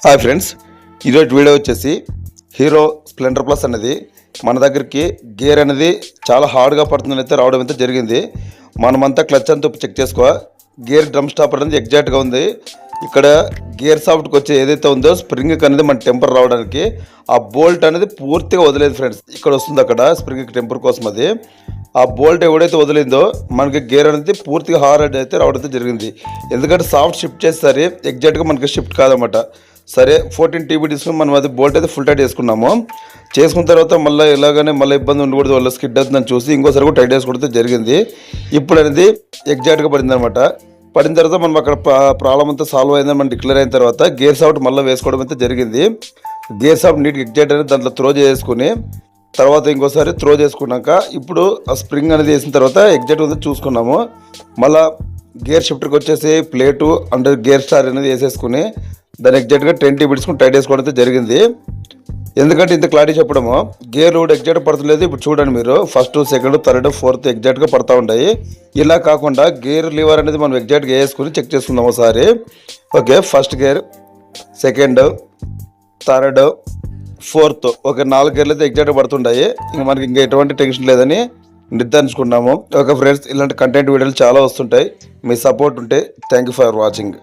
Hi friends, ఈరోజు video వచ్చేసి hero Splendor plus అనేది మన దగ్గరికి గేర్ అనేది చాలా హార్డ్గా పడుతుందని అయితే రావడం అయితే జరిగింది. మనమంతా క్లచ్ అంతా చెక్ చేసుకో, గేర్ డ్రమ్ స్టాపర్ అనేది ఎగ్జాక్ట్గా ఉంది. ఇక్కడ గేర్ సాఫ్ట్కి వచ్చే ఏదైతే ఉందో స్ప్రింగ్ అనేది మన టెంపర్ రావడానికి ఆ బోల్ట్ అనేది పూర్తిగా వదిలేదు ఫ్రెండ్స్. ఇక్కడ వస్తుంది అక్కడ స్ప్రింగ్ టెంపర్ కోసం అది ఆ బోల్ట్ ఎవడైతే వదిలిందో మనకి గేర్ అనేది పూర్తిగా హార్డ్ అయితే రావడం జరిగింది. ఎందుకంటే సాఫ్ట్ షిఫ్ట్ చేస్తారు ఎగ్జాక్ట్గా మనకి షిఫ్ట్ కాదన్నమాట. సరే 14 TB తీసుకుని మనం అది బోల్ట్ అయితే ఫుల్ టైట్ చేసుకున్నాము. చేసుకున్న తర్వాత మళ్ళీ ఇలాగనే మళ్ళీ ఇబ్బంది ఉండకూడదు, వాళ్ళ స్కిడ్ అవుతుందని చూసి ఇంకోసారి కూడా టైట్ చేసుకోవడం జరిగింది. ఇప్పుడు అనేది ఎగ్జాక్ట్గా పడింది అనమాట. పడిన తర్వాత మనం అక్కడ ప్రాబ్లం అంతా సాల్వ్ అయిందని మనం డిక్లేర్ అయిన తర్వాత గేర్ సాఫ్ట్ మళ్ళీ వేసుకోవడం అయితే జరిగింది. గేర్ సాఫ్ట్ నీట్గా ఎగ్జాక్ట్ అనేది దాంట్లో త్రో చేసుకుని తర్వాత ఇంకోసారి త్రో చేసుకున్నాక ఇప్పుడు ఆ స్ప్రింగ్ అనేది వేసిన తర్వాత ఎగ్జాక్ట్ ఉంది చూసుకున్నాము. మళ్ళీ గేర్ షిఫ్టర్కి వచ్చేసి ప్లేటు అండ్ గేర్ స్టార్ అనేది వేసేసుకుని దాన్ని ఎగ్జాక్ట్గా 10 TB టైట్ వేసుకోవడం అయితే జరిగింది. ఎందుకంటే ఇంత క్లారిటీ చెప్పడము, గేర్ కూడా ఎగ్జాక్ట్ పడుతుంది. ఇప్పుడు చూడండి మీరు, ఫస్ట్, సెకండ్, థర్డ్, ఫోర్త్ ఎగ్జాక్ట్గా పడతా ఉంటాయి. ఇలా కాకుండా గేర్ లివర్ అనేది మనం ఎగ్జాక్ట్గా వేసుకుని చెక్ చేసుకుందాం ఒకసారి. Okay, first gear, second, third, fourth, okay 4 గేర్లు అయితే ఎగ్జాక్ట్గా పడుతుంటాయి. ఇంకా మనకి ఇంకా ఎటువంటి టెన్షన్ లేదని నిర్ధారించుకున్నాము. ఓకే ఫ్రెండ్స్, ఇలాంటి కంటెంట్ వీడియోలు చాలా వస్తుంటాయి. మీ సపోర్ట్ ఉంటే థ్యాంక్ యూ ఫర్ వాచింగ్.